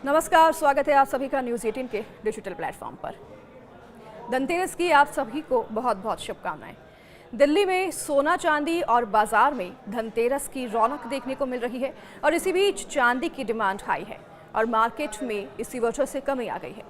नमस्कार, स्वागत है आप सभी का न्यूज़ 18 के डिजिटल प्लेटफॉर्म पर। धनतेरस की आप सभी को बहुत बहुत शुभकामनाएं। दिल्ली में सोना चांदी और बाजार में धनतेरस की रौनक देखने को मिल रही है और इसी बीच चांदी की डिमांड हाई है और मार्केट में इसी वजह से कमी आ गई है।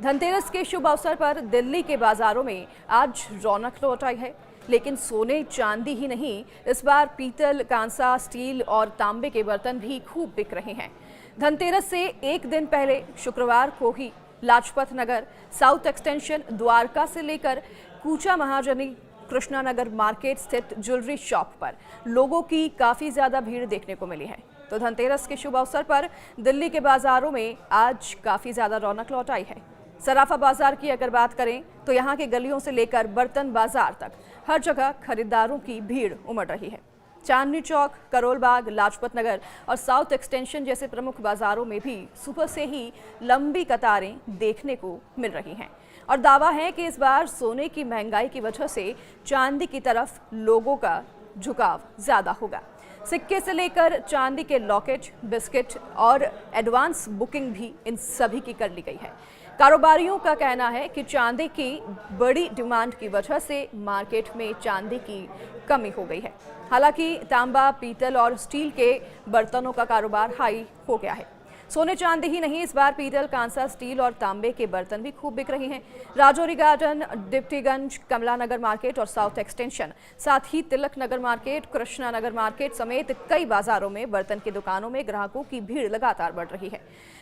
धनतेरस के शुभ अवसर पर दिल्ली के बाजारों में आज रौनक लौट आई है, लेकिन सोने चांदी ही नहीं, इस बार पीतल, कांसा, स्टील और तांबे के बर्तन भी खूब बिक रहे हैं। धनतेरस से एक दिन पहले शुक्रवार को ही लाजपत नगर, साउथ एक्सटेंशन, द्वारका से लेकर कूचा महाजनी, कृष्णा नगर मार्केट स्थित ज्वेलरी शॉप पर लोगों की काफी ज्यादा भीड़ देखने को मिली है। तो धनतेरस के शुभ अवसर पर दिल्ली के बाजारों में आज काफी ज्यादा रौनक लौट आई है। सराफा बाजार की अगर बात करें तो यहाँ के गलियों से लेकर बर्तन बाजार तक हर जगह खरीदारों की भीड़ उमड़ रही है। चांदनी चौक, करोल बाग, लाजपत नगर और साउथ एक्सटेंशन जैसे प्रमुख बाजारों में भी सुबह से ही लंबी कतारें देखने को मिल रही हैं और दावा है कि इस बार सोने की महंगाई की वजह से चांदी की तरफ लोगों का झुकाव ज्यादा होगा। सिक्के से लेकर चांदी के लॉकेट, बिस्किट और एडवांस बुकिंग भी इन सभी की कर ली गई है। कारोबारियों का कहना है कि चांदी की बड़ी डिमांड की वजह से मार्केट में चांदी की कमी हो गई है। हालांकि तांबा, पीतल और स्टील के बर्तनों का कारोबार हाई हो गया है। सोने चांदी ही नहीं, इस बार पीतल, कांसा, स्टील और तांबे के बर्तन भी खूब बिक रहे हैं। राजौरी गार्डन, डिप्टीगंज, कमला नगर मार्केट और साउथ एक्सटेंशन, साथ ही तिलक नगर मार्केट, कृष्णा नगर मार्केट समेत कई बाजारों में बर्तन की दुकानों में ग्राहकों की भीड़ लगातार बढ़ रही है।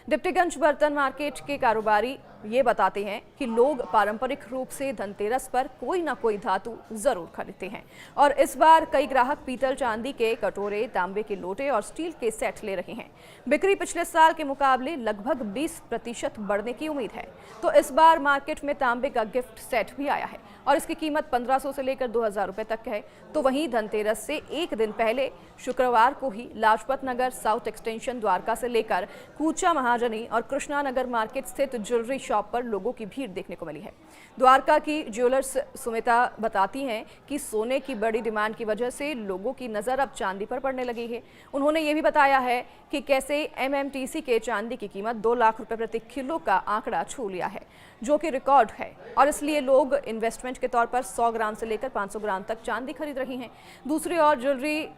डिप्टीगंज बर्तन मार्केट के कारोबारी ये बताते हैं कि लोग पारंपरिक रूप से धनतेरस पर कोई ना कोई धातु जरूर खरीदते हैं और इस बार कई ग्राहक पीतल, चांदी के कटोरे, तांबे के लोटे और स्टील के सेट ले रहे हैं। बिक्री पिछले साल के मुकाबले लगभग 20% बढ़ने की उम्मीद है। तो इस बार मार्केट में तांबे का गिफ्ट सेट भी आया है और इसकी कीमत 1500 से लेकर 2000 रुपए तक है। तो वहीं धनतेरस से एक दिन पहले शुक्रवार को ही लाजपत नगर, साउथ एक्सटेंशन, द्वारका से लेकर कूचा महाजनी और कृष्णा नगर मार्केट स्थित ज्वेलरी शॉप पर लोगों की भीड़ देखने को मिली है। द्वारका की ज्वेलर्स सुमिता बताती हैं कि सोने की बड़ी डिमांड की वजह से लोगों की नज़र अब चांदी पर पड़ने लगी है। उन्होंने ये भी बताया है कि कैसे एमएमटीसी के चांदी की कीमत 2 लाख रुपए प्रति किलो का आंकड़ा छू लिया है, जो कि रिकॉर्ड है और इसलिए लोग इन्वेस्टमेंट के तौर पर 100 ग्राम से लेकर 500 ग्राम तक चांदी खरीद रही हैं। दूसरी ओर jewellery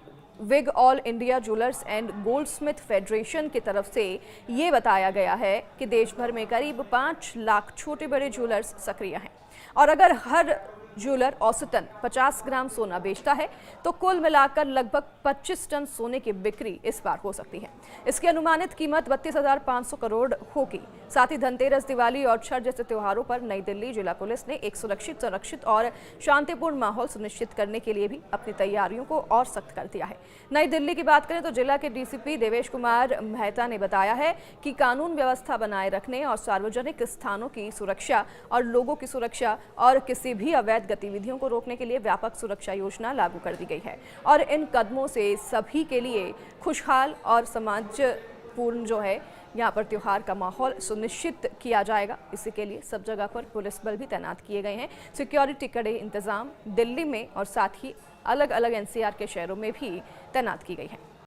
wing all India jewellers and goldsmith federation की तरफ से ये बताया गया है कि देश भर में करीब 5 लाख छोटे बड़े ज्वेलर्स सक्रिय हैं और अगर हर ज्वेलर औसतन 50 ग्राम सोना बेचता है तो कुल मिलाकर लगभग 25 टन सोने की बिक्री इस बार हो सकती है। इसकी अनुमानित कीमत 32,500 करोड़ होगी। साथ ही धनतेरस, दिवाली और छठ जैसे त्योहारों पर नई दिल्ली जिला पुलिस ने एक सुरक्षित, संरक्षित और शांतिपूर्ण माहौल सुनिश्चित करने के लिए भी अपनी तैयारियों को और सख्त कर दिया है। नई दिल्ली की बात करें तो जिला के डीसीपी देवेश कुमार मेहता ने बताया है कि कानून व्यवस्था बनाए रखने और सार्वजनिक स्थानों की सुरक्षा और लोगों की सुरक्षा और किसी भी अवैध गतिविधियों को रोकने के लिए व्यापक सुरक्षा योजना लागू कर दी गई है और इन कदमों से सभी के लिए खुशहाल और समाजपूर्ण जो है यहाँ पर त्योहार का माहौल सुनिश्चित किया जाएगा। इसी के लिए सब जगह पर पुलिस बल भी तैनात किए गए हैं। सिक्योरिटी कड़े इंतजाम दिल्ली में और साथ ही अलग अलग एनसीआर के शहरों में भी तैनात की गई है।